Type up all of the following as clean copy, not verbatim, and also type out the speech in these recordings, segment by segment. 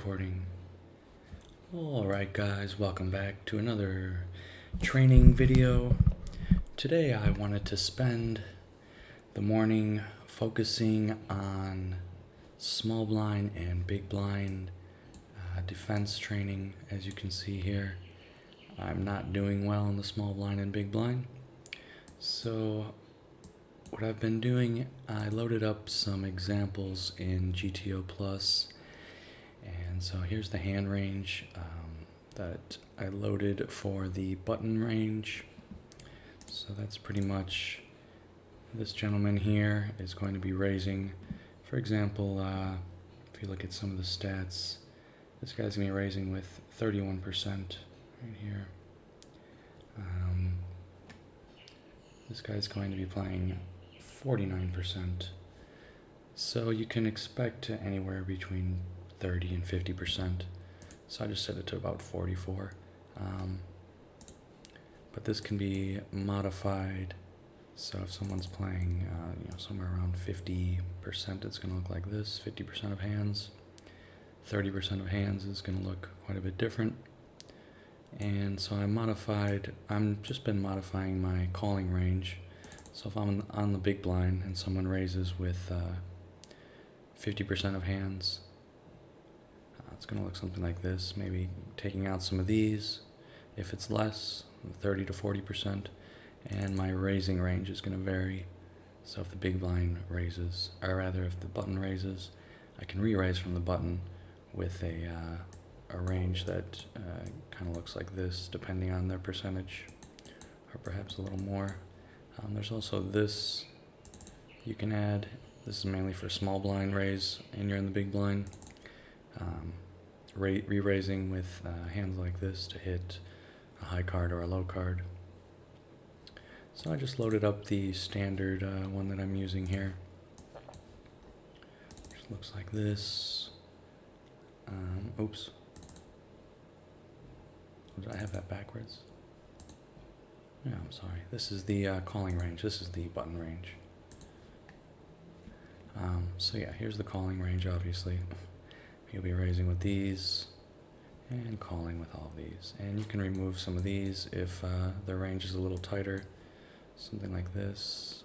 recording. Alright guys, welcome back to another training video. Today I wanted to spend the morning focusing on small blind and big blind defense training. As you can see here, I'm not doing well in the small blind and big blind. So what I've been doing, I loaded up some examples in GTO Plus. And so here's the hand range that I loaded for the button range. So that's pretty much, this gentleman here is going to be raising, for example, if you look at some of the stats, this guy's going to be raising with 31% right here. This guy's going to be playing 49%. So you can expect anywhere between 30 and 50%. So I just set it to about 44. But this can be modified. So if someone's playing somewhere around 50%, it's going to look like this. 50% of hands. 30% of hands is going to look quite a bit different. And so I'm just been modifying my calling range. So if I'm on the big blind and someone raises with 50% of hands, it's going to look something like this, maybe taking out some of these. If it's less, 30 to 40%, and my raising range is going to vary. So if the big blind raises, or rather if the button raises, I can re-raise from the button with a range that kind of looks like this, depending on their percentage, or perhaps a little more. There's also this you can add. This is mainly for small blind raise, and you're in the big blind. Re-raising with hands like this to hit a high card or a low card. So I just loaded up the standard one that I'm using here. Just looks like this. Oops. Did I have that backwards? Yeah, I'm sorry. This is the calling range. This is the button range. So yeah, here's the calling range, obviously. You'll be raising with these and calling with all of these. And you can remove some of these if the range is a little tighter. Something like this,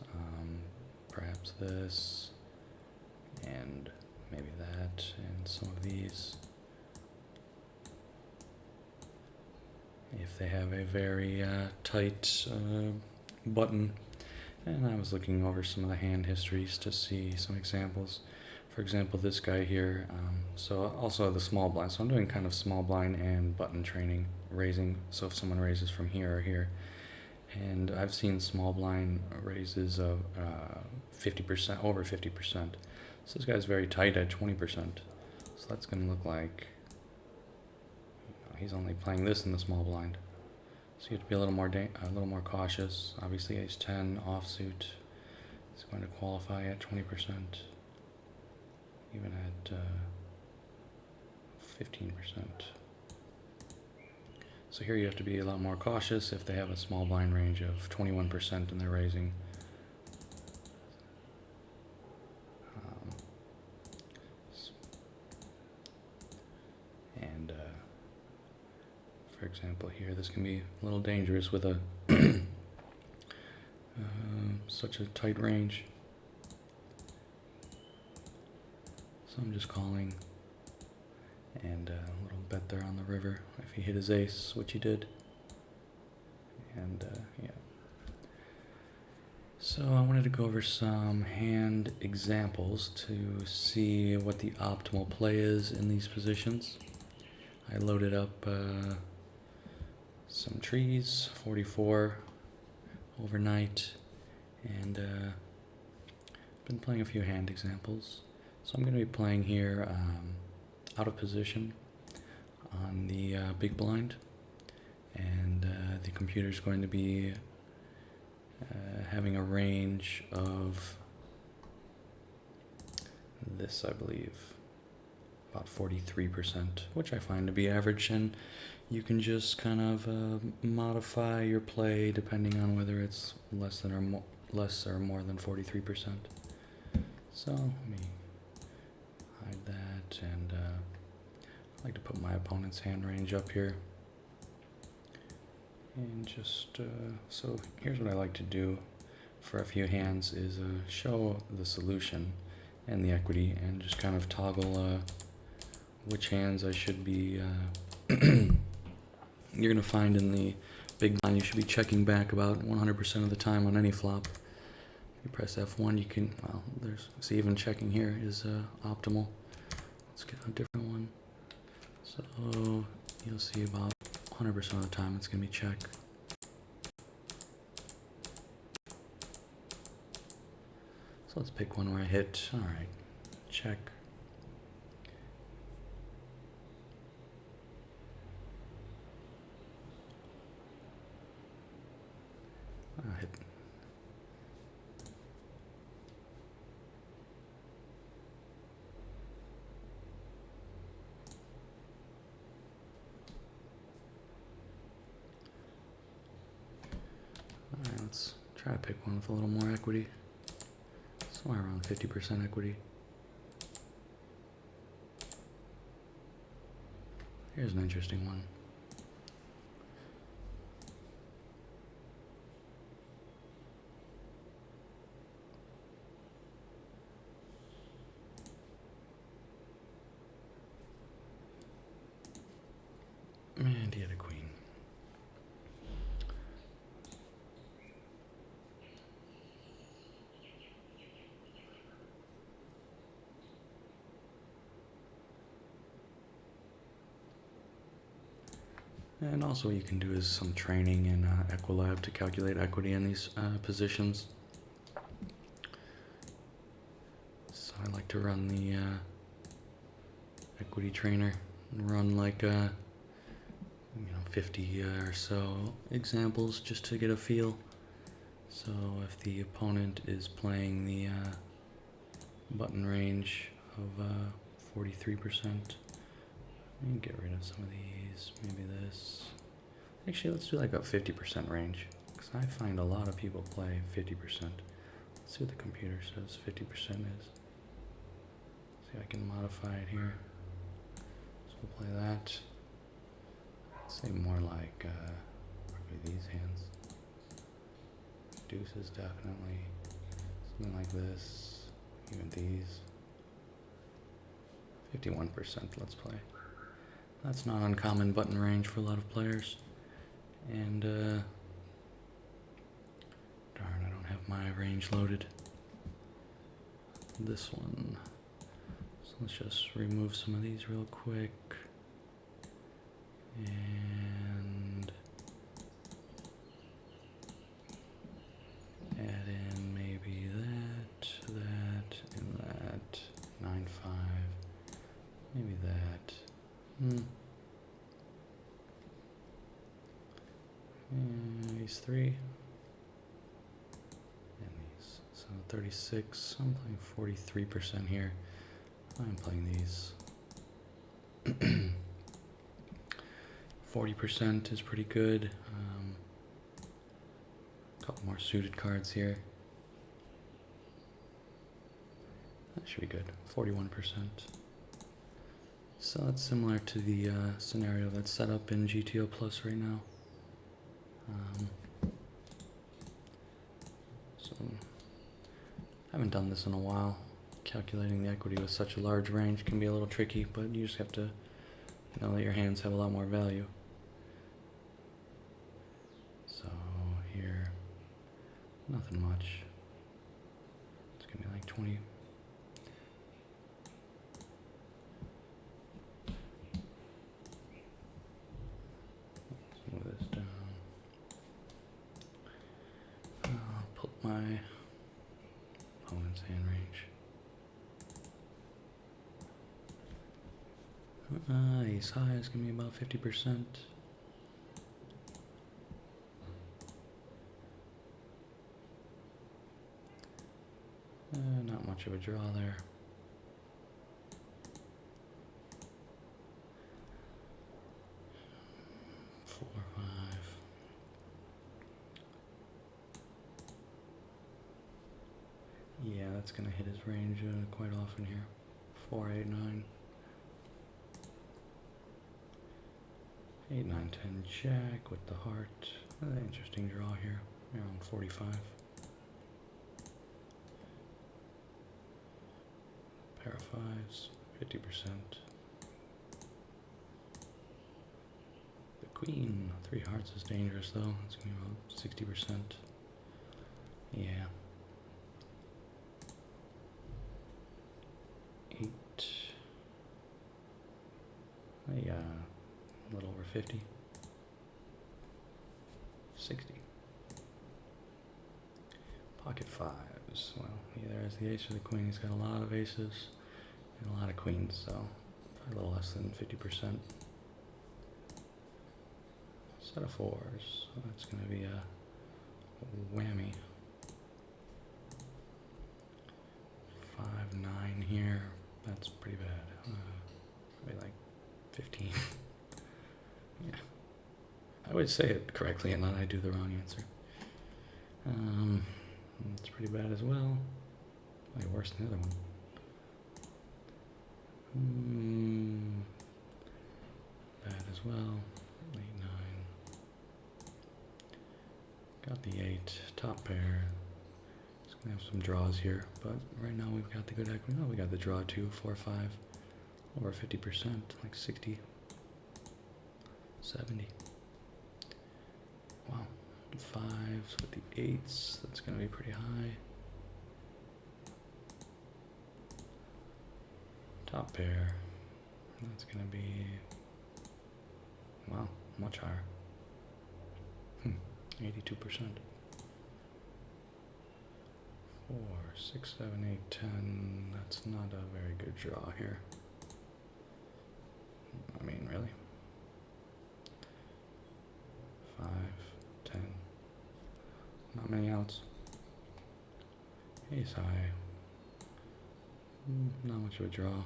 perhaps this, and maybe that, and some of these. If they have a very tight button. And I was looking over some of the hand histories to see some examples. For example, this guy here, so also the small blind. So I'm doing kind of small blind and button training, raising. So if someone raises from here or here, and I've seen small blind raises of 50%, over 50%. So this guy's very tight at 20%. So that's going to look like he's only playing this in the small blind. So you have to be a little more cautious. Obviously, ace 10 offsuit is going to qualify at 20%, even at 15%. So here you have to be a lot more cautious if they have a small blind range of 21% and they're raising. For example, here this can be a little dangerous with a such a tight range. So I'm just calling, and a little bet there on the river if he hit his ace, which he did. And yeah. So I wanted to go over some hand examples to see what the optimal play is in these positions. I loaded up some trees, 44 overnight, and been playing a few hand examples. So I'm going to be playing here out of position on the big blind, and the computer's going to be having a range of this, I believe, about 43%, which I find to be average, and you can just kind of modify your play depending on whether it's less or more than 43%. So let me hide that, and I like to put my opponent's hand range up here. And just, so here's what I like to do for a few hands is show the solution and the equity and just kind of toggle which hands I should be, you're going to find in the big blind you should be checking back about 100% of the time on any flop. You press F1, you can, well, see even checking here is optimal. Let's get a different one. So you'll see about 100% of the time it's going to be check. So let's pick one where I hit, all right, check. Hit. All right, let's try to pick one with a little more equity. Somewhere around 50% equity. Here's an interesting one. And he had a queen. And also what you can do is some training in Equilab to calculate equity in these positions. So I like to run the equity trainer and run like 50 or so examples just to get a feel. So if the opponent is playing the button range of 43%, let me get rid of some of these, maybe this. Actually, let's do like a 50% range, because I find a lot of people play 50%. Let's see what the computer says 50% is. See if I can modify it here. So we'll play that. Let's say more like probably these hands. Deuces definitely. Something like this. Even these. 51%, let's play. That's not uncommon button range for a lot of players. And darn, I don't have my range loaded. This one. So let's just remove some of these real quick. And add in maybe that, and that. 9, 5. Maybe that. And these three. And these. So 36. I'm playing 43% here. I'm playing these. 40% is pretty good. A couple more suited cards here. That should be good. 41%. So that's similar to the scenario that's set up in GTO Plus right now. So I haven't done this in a while. Calculating the equity with such a large range can be a little tricky, but you just have to know that your hands have a lot more value. So here, nothing much. It's gonna be like 20. Let's move this down. I'll put my opponent's hand range. Ace high is gonna be about 50%. Not much of a draw there. Four, 5. Yeah, that's gonna hit his range quite often here. 4, 8, 9. 8, 9, 10 jack with the heart. Interesting draw here, around 45. Pair of fives, 50%. The queen, 3 hearts is dangerous though. It's gonna be about 60%. Yeah. 8. Yeah, a little over 50. 60. Pocket fives. Well, either has the ace or the queen. He's got a lot of aces and a lot of queens, so probably a little less than 50%. Set of fours. So that's going to be a whammy. 5, 9 here. That's pretty bad. Probably like 15. Yeah. I would say it correctly and then I do the wrong answer. It's pretty bad as well. Way worse than the other one. Bad as well. 8, 9. Got the 8. Top pair. Just gonna have some draws here, but right now we've got the good equity. Oh, we got the draw too. 4, 5. Over 50%, like 60. 70. Wow. 5s with the 8s. That's going to be pretty high. Top pair. That's going to be, wow, much higher. 82%. 4, 6, 7, 8, 10. That's not a very good draw here. I mean, really? 5, 10. Not many outs. Ace high. Not much of a draw.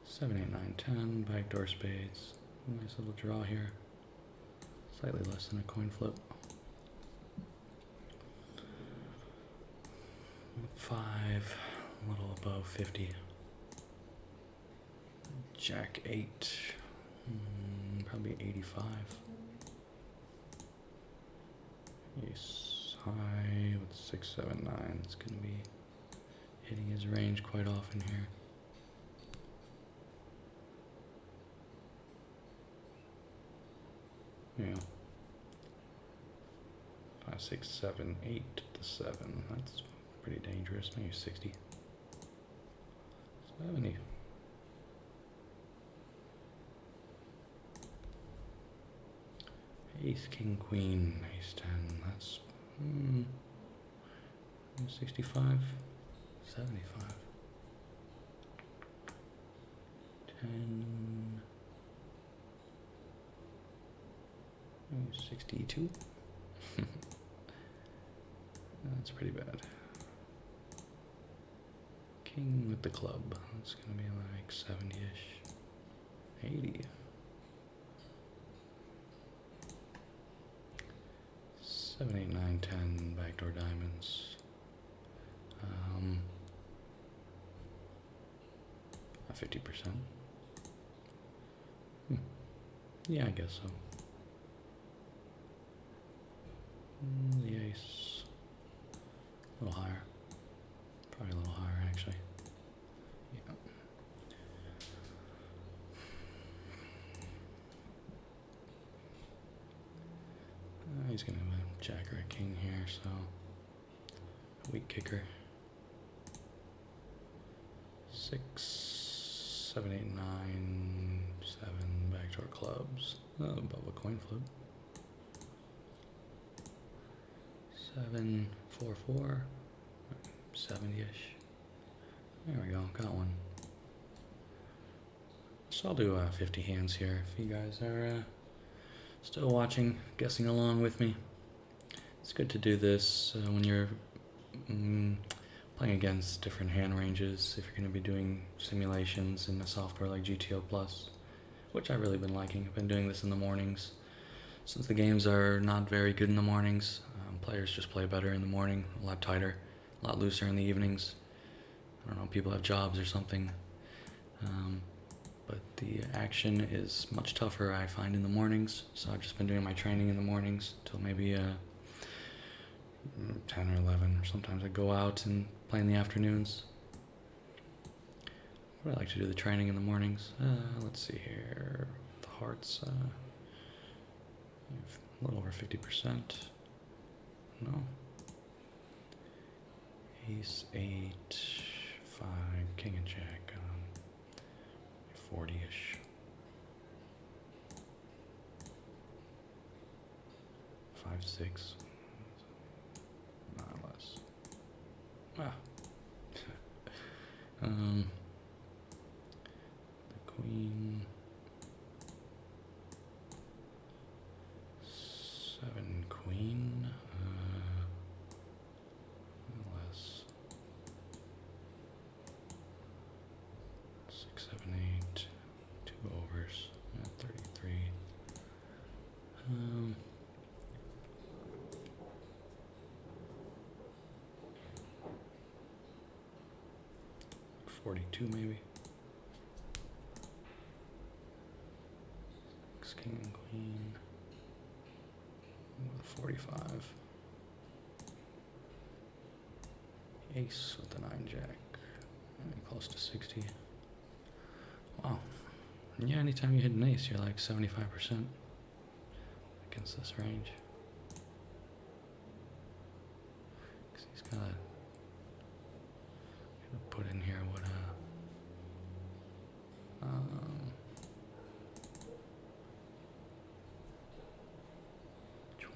7, 8, 9, 10. Backdoor spades. Nice little draw here. Slightly less than a coin flip. 5. A little above 50. Jack 8. Probably 85. Ace high with 6, 7, 9. It's going to be hitting his range quite often here. Yeah. 5, 6, 7, 8 to 7. That's pretty dangerous. Maybe 60. 70. Ace, king, queen, ace 10. That's 65, 75, 10, 62. That's pretty bad. King with the club. That's gonna be like 70-ish, 80. 7, 8, 9, 10, backdoor diamonds. 50%. Yeah, I guess so. The ace. A little higher. Probably a little higher, actually. Yeah. He's going to have a jack or a king here, so a weak kicker. 6, 7, 8, 9, 7, backdoor clubs. Above a coin flip. 7, 4, 4, 70-ish. There we go, got one. So I'll do 50 hands here if you guys are still watching, guessing along with me. It's good to do this when you're playing against different hand ranges, if you're going to be doing simulations in a software like GTO Plus, which I've really been liking. I've been doing this in the mornings. Since the games are not very good in the mornings, players just play better in the morning, a lot tighter, a lot looser in the evenings. I don't know, people have jobs or something. but the action is much tougher, I find, in the mornings. So I've just been doing my training in the mornings till maybe 10 or 11, or sometimes I go out and play in the afternoons. But I like to do the training in the mornings. Let's see here. The hearts, a little over 50%. No. Ace, 8, 5, king and jack, 40-ish. 5, 6. Not less. The queen. 7 queen. Less. 6, 7, 8. 2 overs. 33. 42 maybe. 6, king and queen. 45. Ace with the 9 jack. Close to 60. Wow. Yeah, anytime you hit an ace, you're like 75% against this range. Because he's got to put in here what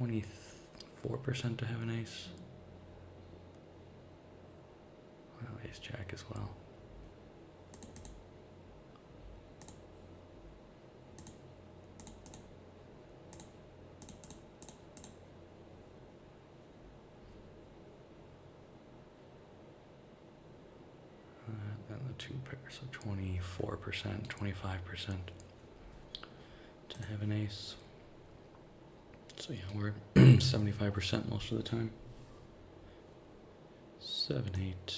24% to have an ace. Well, ace jack as well. Then the 2 pair, so 24%, 25% to have an ace. So yeah, we're 75% most of the time. 7, 8,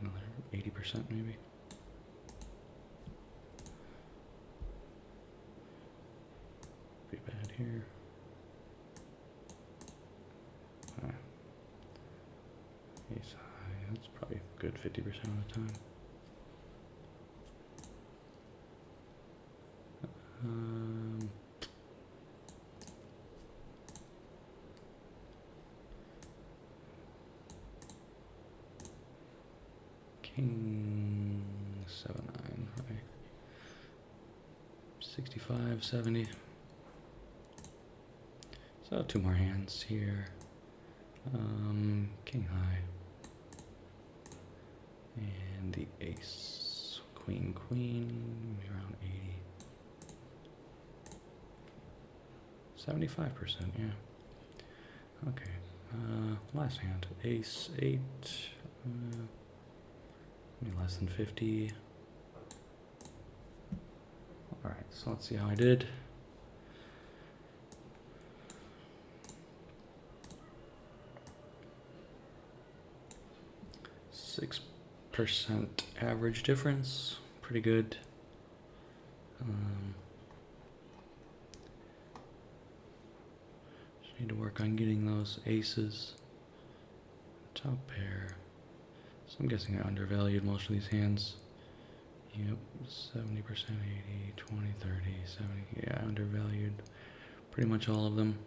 another 80% maybe. Be bad here. Ace high, that's probably a good 50% of the time. King 7, 9, right? 65, 70. So 2 more hands here. King high. And the ace. Queen, queen, around 80. 75%, yeah. Okay. Last hand. Ace, 8. Maybe less than 50. Alright, so let's see how I did. %, average difference, pretty good. Just need to work on getting those aces. Top pair. So I'm guessing I undervalued most of these hands. Yep, 70%, 80, 20, 30, 70. Yeah, I undervalued pretty much all of them.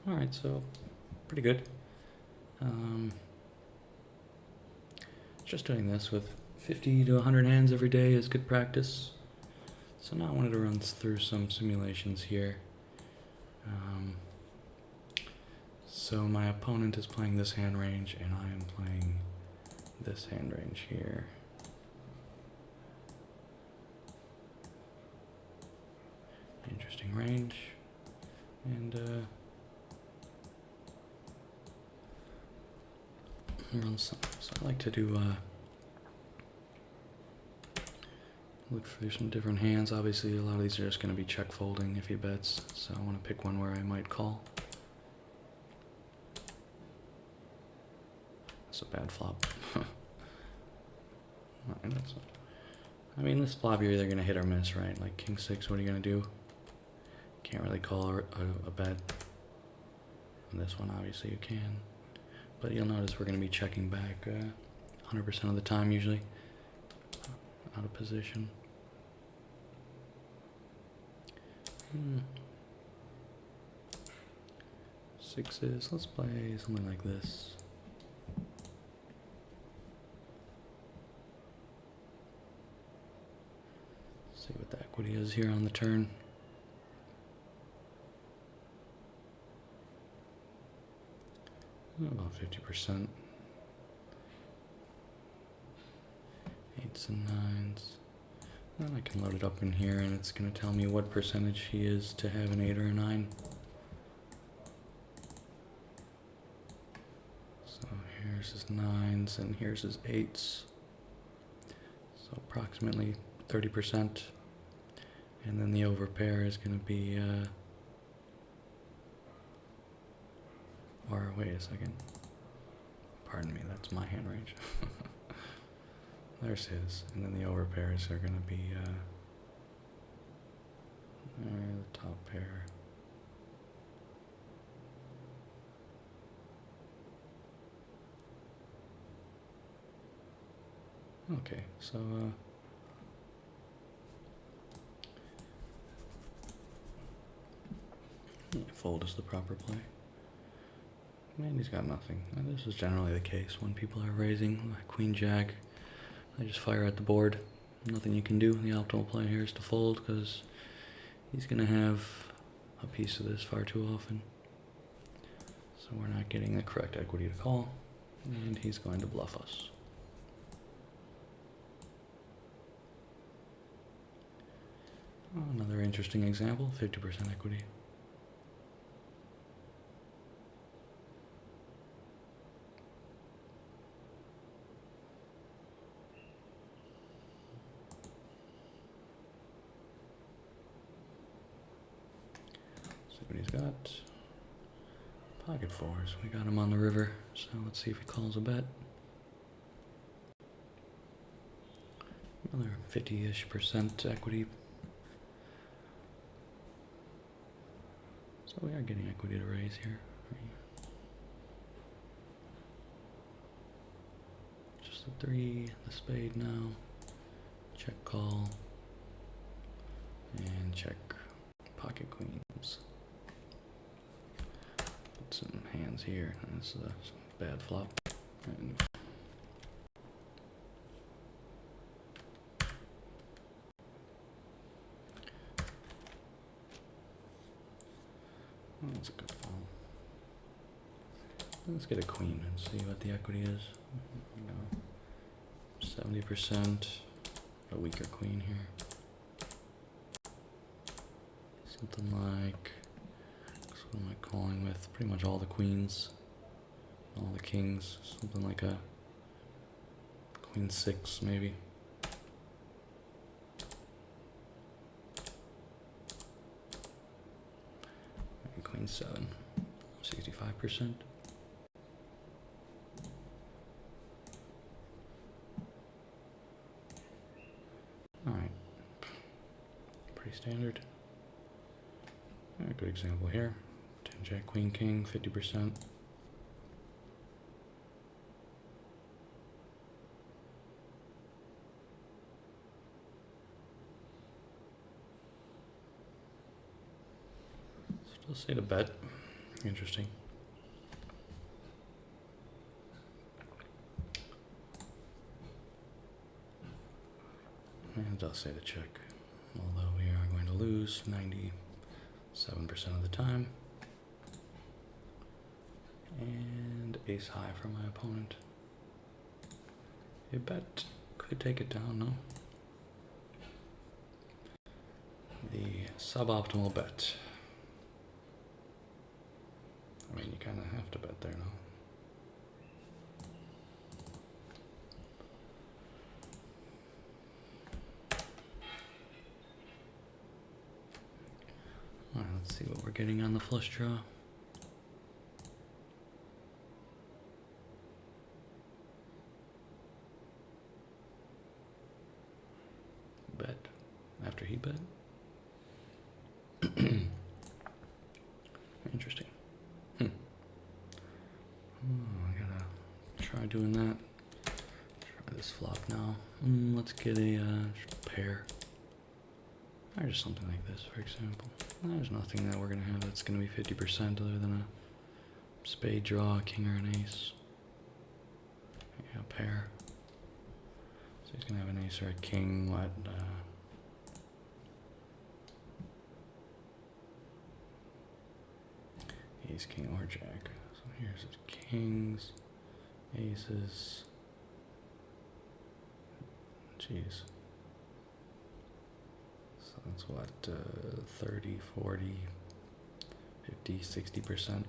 Alright, so pretty good. Just doing this with 50 to 100 hands every day is good practice. So now I wanted to run through some simulations here. So my opponent is playing this hand range and I am playing this hand range here. Interesting range. And run some. So I like to do look through some different hands. Obviously a lot of these are just going to be check folding if he bets, so I want to pick one where I might call. That's a bad flop. I mean, this flop you're either gonna hit or miss, right? Like king six, what are you gonna do? Can't really call a bet. On this one, obviously you can, but you'll notice we're gonna be checking back 100% of the time usually, out of position. Sixes. Let's play something like this. See what the equity is here on the turn. About 50%. Eights and nines. Then I can load it up in here and it's going to tell me what percentage he is to have an 8 or a 9. So here's his 9s and here's his 8s. So approximately 30%. And then the overpair is going to be, or wait a second. Pardon me, that's my hand range. There's his. And then the overpairs are going to be, the top pair. Okay, so, fold is the proper play. Man, he's got nothing. And this is generally the case when people are raising like queen jack. They just fire at the board. Nothing you can do. The optimal play here is to fold because he's going to have a piece of this far too often. So we're not getting the correct equity to call, and he's going to bluff us. Oh, another interesting example, 50% equity. What he's got. Pocket fours. We got him on the river, so let's see if he calls a bet. Another 50-ish% equity. So we are getting equity to raise here. Just the 3, the spade now. Check call. And check pocket queens. Some hands here. That's a bad flop. And that's a good fall. Let's get a queen and see what the equity is. 70%. A weaker queen here. Something like. What am I calling with? Pretty much all the queens, all the kings, something like a queen 6 maybe. And queen 7, 65%. Alright, pretty standard. A good example here. 10 jack, queen, king, 50%. Still say to bet. Interesting. And it does say to check. Although we are going to lose 97% of the time. And ace high from my opponent. A bet could take it down, no? The suboptimal bet. I mean, you kind of have to bet there, no? Alright, let's see what we're getting on the flush draw. he bet? Interesting. Oh, I gotta try doing that. Try this flop now. Let's get a pair. Or just something like this, for example. There's nothing that we're gonna have that's gonna be 50% other than a spade draw, a king or an ace. Yeah, a pair. So he's gonna have an ace or a king, what, ace, king, or jack. So here's his kings, aces. Jeez. So that's what, 30, 40, 50, 60%.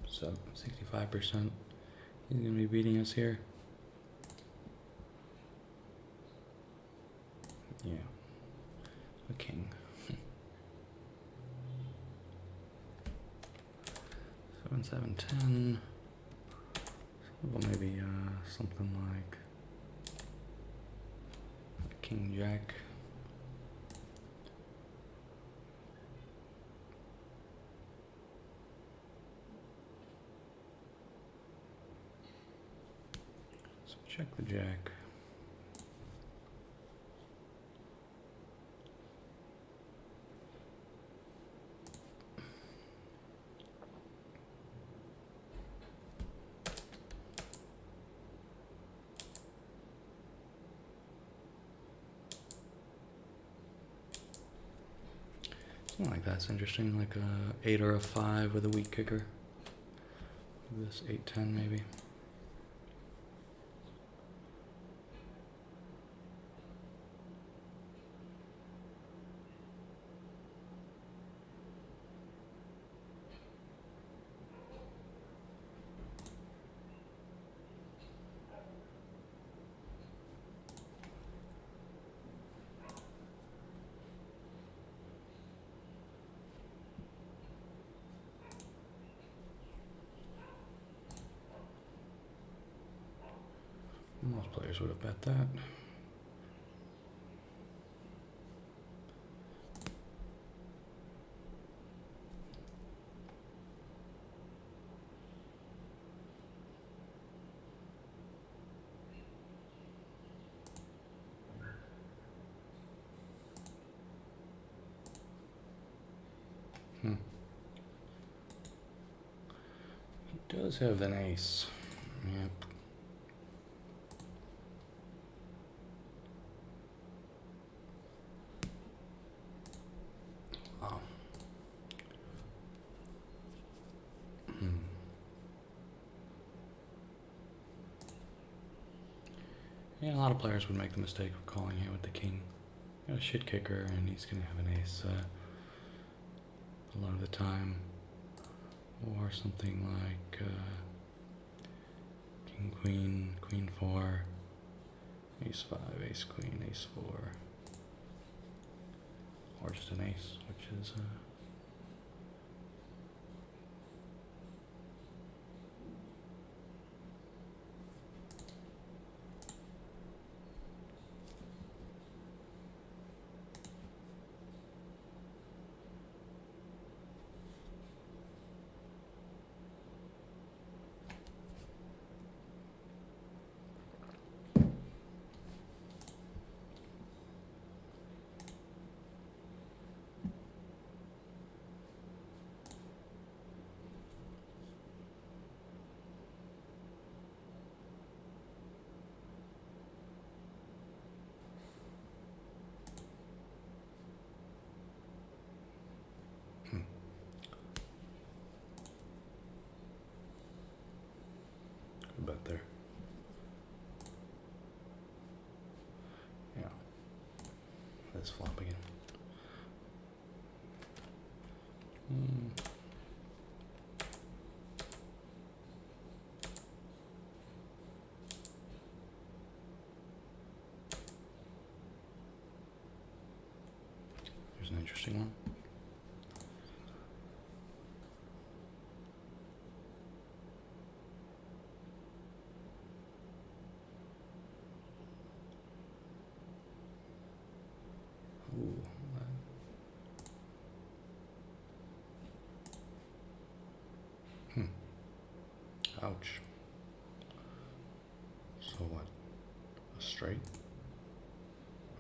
So 65%. He's gonna be beating us here. Yeah. A king. 7, 7, 10. Well, maybe something like a king, jack. So check the jack. Something like that's interesting, like a 8 or a 5 with a weak kicker. This 8, 10 maybe. Most players would have bet that. He does have an ace. Yep. Wow. Yeah, a lot of players would make the mistake of calling here with the king. Got a shit kicker, and he's gonna have an ace a lot of the time, or something like king, queen, queen 4, ace 5, ace queen, ace 4, or just an ace, which is good bet there. Yeah. Let's flop again. Here's an interesting one. Ooh, Ouch. So what? A straight?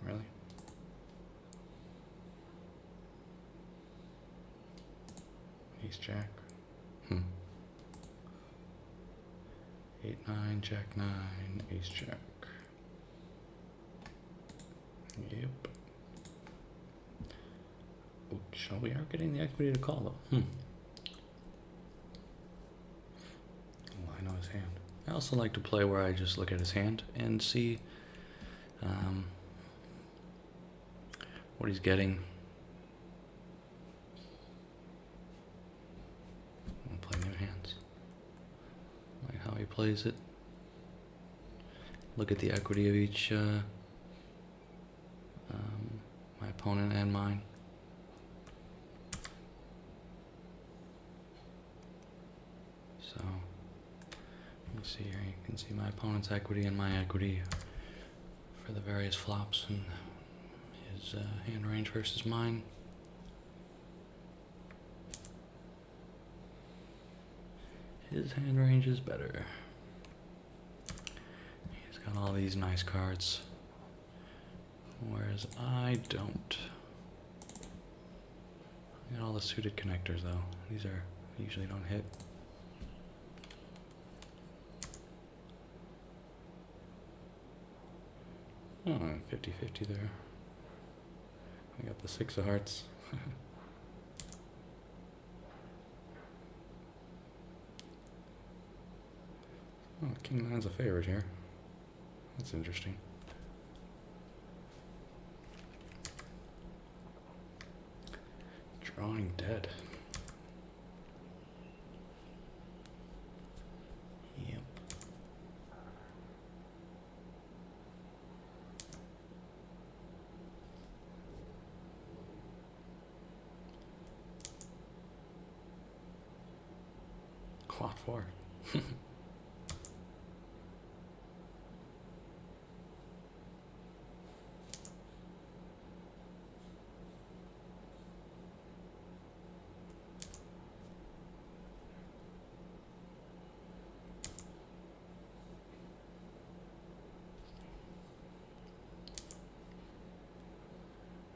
Really? Ace jack. 8-9, jack 9, ace jack. Yep. Ouch. Oh, we are getting the equity to call though. Oh, I know his hand. I also like to play where I just look at his hand and see what he's getting. I'll play new hands. Like how he plays it. Look at the equity of each, my opponent and mine. So, let me see here. You can see my opponent's equity and my equity for the various flops and his hand range versus mine. His hand range is better. He's got all these nice cards, whereas I don't. I got all the suited connectors though. These usually don't hit. Oh, 50-50 there. I got the 6 of hearts. Oh, King 9's a favorite here. That's interesting. Drawing dead. Yep. Quad 4.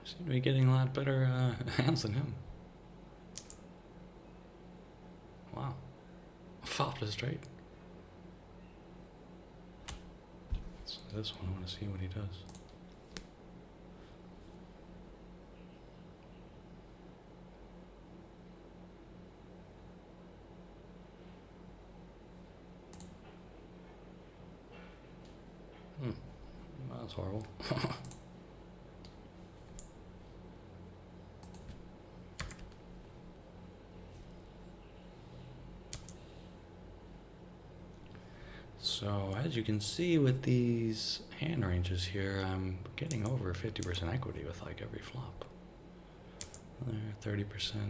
Seem to be getting a lot better hands than him. Wow. Flop is straight. So this one, I want to see what he does. That was horrible. So, as you can see with these hand ranges here, I'm getting over 50% equity with like every flop. There, 30%, 0%.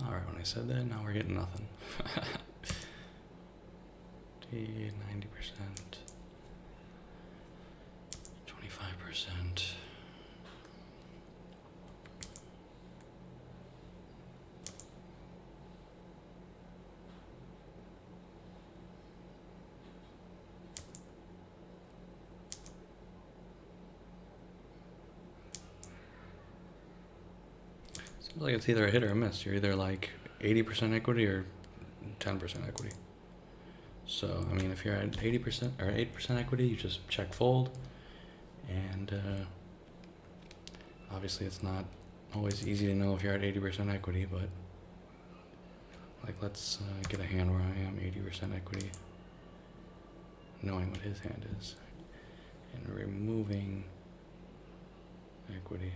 Alright, when I said that, now we're getting nothing. 90%, 25%. Seems like it's either a hit or a miss. You're either like 80% equity or 10% equity. So, I mean, if you're at 80% or 8% equity, you just check fold. And obviously it's not always easy to know if you're at 80% equity, but like let's get a hand where I am 80% equity, knowing what his hand is, and removing equity.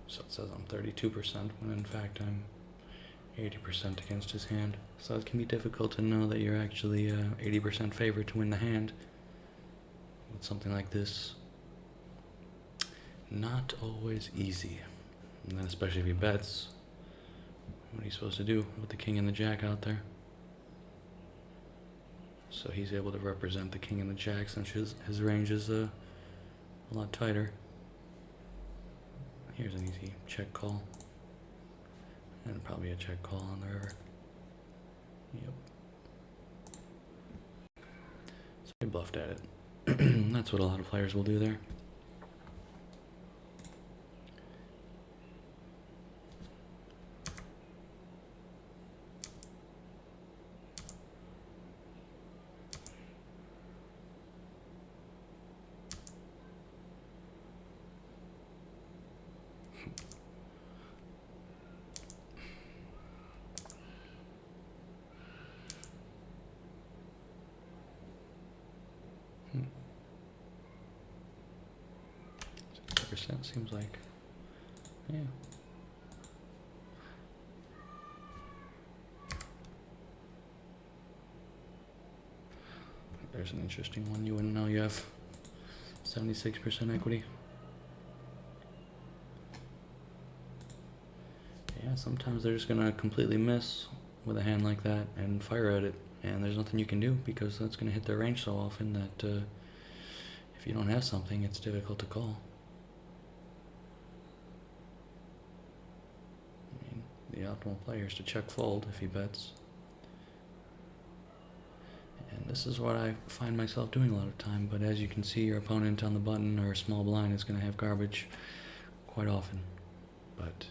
So it says I'm 32% when in fact I'm 80% against his hand. So it can be difficult to know that you're actually 80% favored to win the hand with something like this. Not always easy. And then especially if he bets, what are you supposed to do with the king and the jack out there? So he's able to represent the king and the jack since his range is a lot tighter. Here's an easy check call. And probably a check call on the river. Yep. So I bluffed at it. That's what a lot of players will do there. Percent seems like, yeah. There's an interesting one. You wouldn't know you have 76% equity. Yeah, sometimes they're just gonna completely miss with a hand like that and fire at it, and there's nothing you can do because that's gonna hit their range so often that if you don't have something, it's difficult to call. I mean, the optimal player is to check fold if he bets. And this is what I find myself doing a lot of time, but as you can see, your opponent on the button or a small blind is going to have garbage quite often. But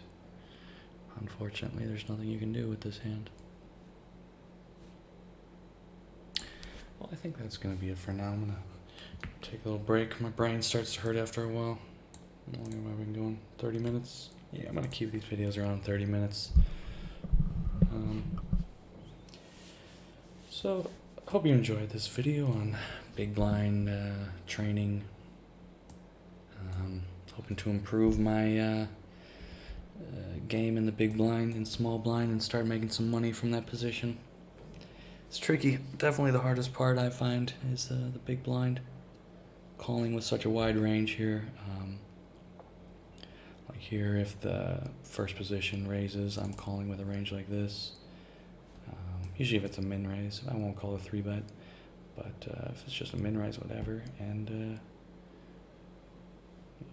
unfortunately, there's nothing you can do with this hand. Well, I think that's going to be it for now. I'm going to take a little break. My brain starts to hurt after a while. How long have I been going? 30 minutes? Yeah, I'm going to keep these videos around 30 minutes. So, hope you enjoyed this video on big blind training. Hoping to improve my game in the big blind and small blind and start making some money from that position. It's tricky. Definitely the hardest part I find is the big blind. Calling with such a wide range here. Like here, if the first position raises, I'm calling with a range like this. Usually if it's a min raise, I won't call a 3-bet, but if it's just a min raise, whatever, and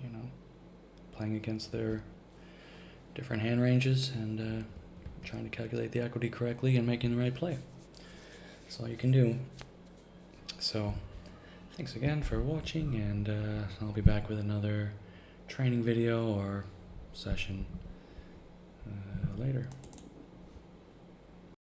you know, playing against their different hand ranges and trying to calculate the equity correctly and making the right play. That's all you can do. So thanks again for watching, and I'll be back with another training video or session later.